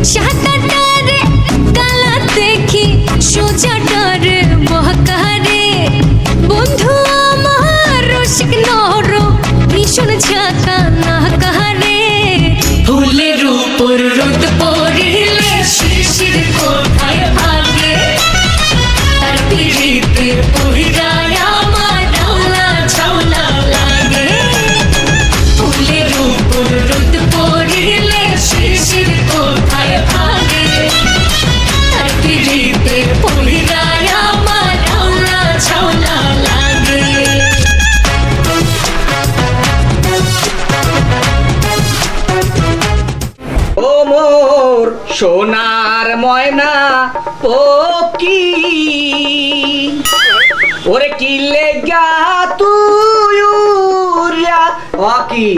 সাঁতারে কালা দেখি সোজাটারে বহকারে বন্ধু আমার রসিক নর ভীষণ ঝাঁকা না কাহারে ফুলের উপর রোদ পড়িলে শিশির কোথায় ভাগে তার পিড়িতে পহিরায় আমার রাওলা ঝাওলা লাগে ফুলের উপর রোদ পড়িলে শিশির কোথায় ভাগে তার পিড়িতে পহিরায় আমার রাওলা ঝাওলা লাগে ও মোর সোনার ময়না পকি ওরে কি লেগা তুই উড়িয়া অকি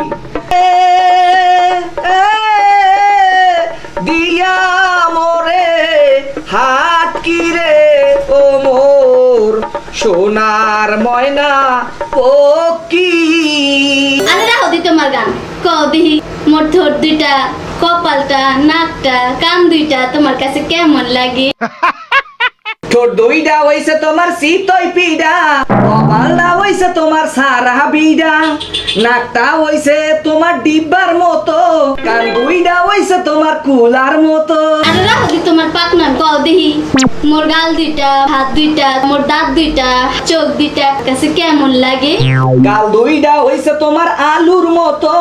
দিয়া মোরে হাত কি রে ও মোর সোনার ময়না পকি আরে রাহো দি তোমার গান কদি মোর ঠোঁট দুইটা কপালটা নাকটা কান দুইটা তোমার কাছে কেমন লাগে ঠোঁট দুইটা হইছে তোমার শীতই পিডা কপালটা হইছে তোমার সারা বিডা নাকটা হইছে তোমার ডিব্বার মতো কান দুইটা হইছে তোমার কুলার মতো আরে রাহো দি তোমার পাকনার কদি মোর গাল দুইটা হাত দুইটা মোর দাঁত দুইটা চোখ দুইটা কাছে কেমন লাগে গাল দুইটা হইছে তোমার আলুর মতো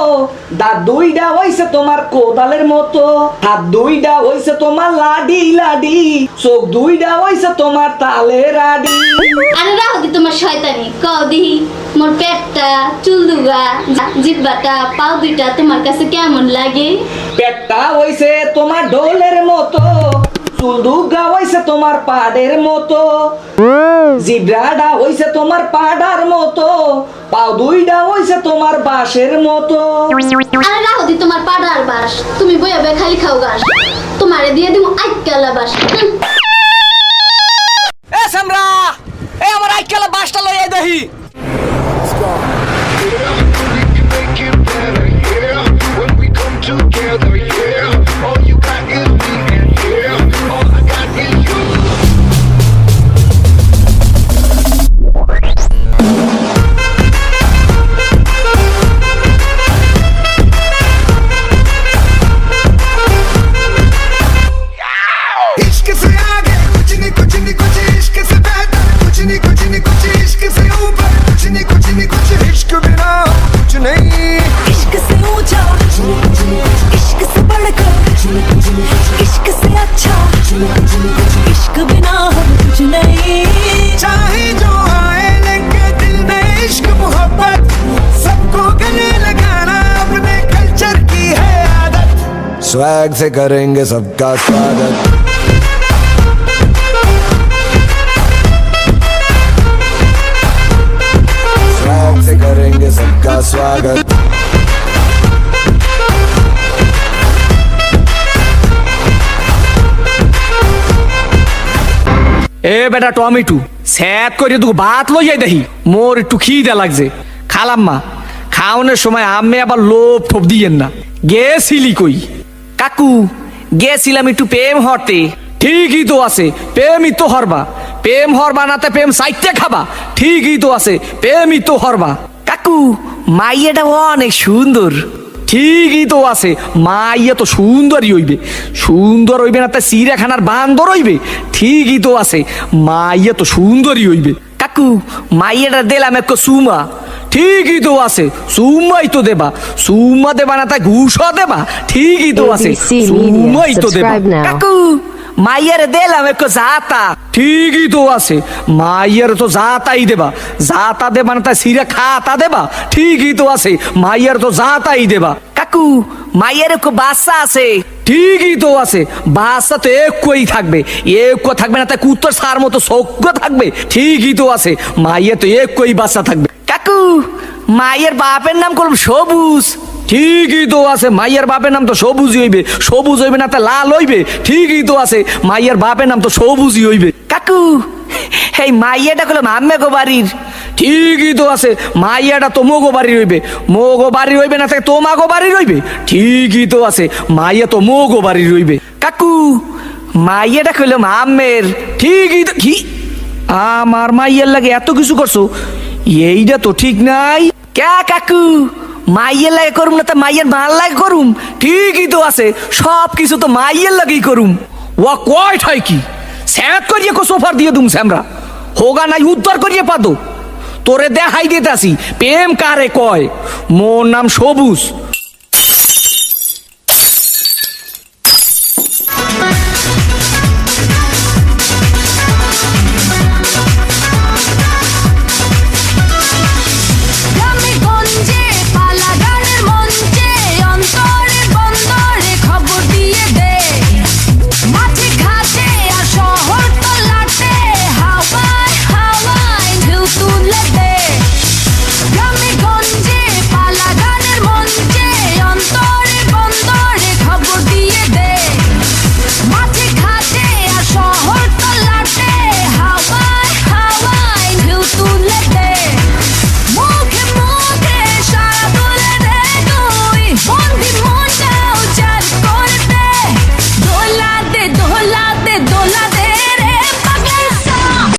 দাঁত দুইটা হইছে তোমার কোদালের মতো হাত দুইটা হইছে তোমার লাডি লাডি চোখ দুইটা হইছে তোমার তালের আডি আরে রাহো দি তোমার শয়তানি কদি মোর পেটটা চুল দুগা জিহ্বাটা পাও দুইটা তোমার কাছে কেমন লাগে পেটটা হইছে তোমার ঢোলের মতো চুল দুগা হইছে তোমার পাড়ের মতো জিব্রাটা হইছে তোমার পাড়ার মতো পাও দুইটা হইছে তোমার বাঁশের মতো আরে রাহো দি তোমার পাড়ার বাস তুমি বইয়া বইয়া খালি খাও গাছ তোমারে দিয়ে দিমু আইকালা বাস এ সামরা এ আমার আইকালা বাসটা লইয়া দেহি Together, yeah. All you got is me, and yeah, all I got is you. इश्क से आगे कुछ नहीं कुछ नहीं कुछ इश्क से बेहतर कुछ नहीं कुछ नहीं कुछ इश्क से ऊपर कुछ नहीं कुछ नहीं कुछ इश्क बिना कुछ नहीं इश्क से ऊंचा इश्क से बढ़कर इश्क से अच्छा इश्क बिना हम कुछ नहीं चाहे जो आए लेके दिल में इश्क मोहब्बत सबको गले लगाना अपने कल्चर की है आदत स्वैग से करेंगे सबका स्वागत स्वैग से करेंगे सबका स्वागत এ বেটা টমেটো স্যাত করে তুই ভাত লইয়াই দেখি মোর একটু খিদে লাগছে খালাম্মা খাওয়ানোর সময় আমি আবার লোভ ঠোপ দিয়েন না গেছিলি কই কাকু গেছিলাম একটু প্রেম হরতে ঠিকই তো আছে প্রেমই তো হরবা প্রেম হরবা নাতে প্রেম সাইতে খাবা ঠিকই তো আছে প্রেমই তো হরবা কাকু মাইয়াটা অনেক সুন্দর ঠিকই তো আছে মাইয়া তো সুন্দরই হইবে সুন্দর হইবে না তা চিড়িয়াখানার বান্দর হইবে ঠিকই তো আছে মাইয়া তো সুন্দরই হইবে কাকু মাইয়াটা দিলাম এক সুমা ঠিকই তো আছে সুমাই তো দেবা সুমা দেবা না তাই ঘুষও দেবা ঠিকই তো আছে সুমাই তো দেবা কাকু মাইয়ার দিলাম এক জাতা ঠিকই তো আছে মাইয়ার তো জাতাই দেবা জাতা দেবা না তাই সিরা খাতা দেবা ঠিকই তো আছে মাইয়ার তো জাতাই দেবা কাকু মাইয়ার এক বাচ্চা আছে ঠিকই তো আছে বাচ্চা তো একই থাকবে একই থাকবে না তাই কুত্তর সার মতো সজ্ঞ থাকবে ঠিকই তো আছে মাইয়া তো একই বাচ্চা থাকবে কাকু মাইয়ের বাপের নাম করব সবুজ ঠিকই তো আছে মাইয়ার বাপের নাম তো সবুজই হইবে সবুজ হইবে না তা লাল হইবে ঠিকই তো আছে মাইয়ার বাপের নাম তো সবুজই হইবে কাকু এই মাইয়াটা কইলাম আম্মে গো বাড়ির ঠিকই তো আছে মাইয়াটা তো মোগো বাড়ি রইবে মোগো বাড়ি রইবে না তোমাগো বাড়ি রইবে ঠিকই তো আছে মাইয়া তো মোগো বাড়ি রইবে কাকু মাইয়াটা কইলাম আমের ঠিকই তো কি আমার মাইয়ের লাগে এত কিছু করছো এইটা তো ঠিক নাই কে কাকু মাইয়ের লাগে করুম না তা মাইয়ের মাল লাগে করুম ঠিকই তো আছে সব কিছু তো মাইয়ের লাগেই করুম ওয়া কয় ঠাই কি স্যাত করিয়ে কো সোফার দিয়ে দুম স্যামরা হোগা নাই উদ্ধার করিয়ে পাদো তোরে দেখাই দিতে আসি প্রেম কারে কয় মোর নাম সবুজ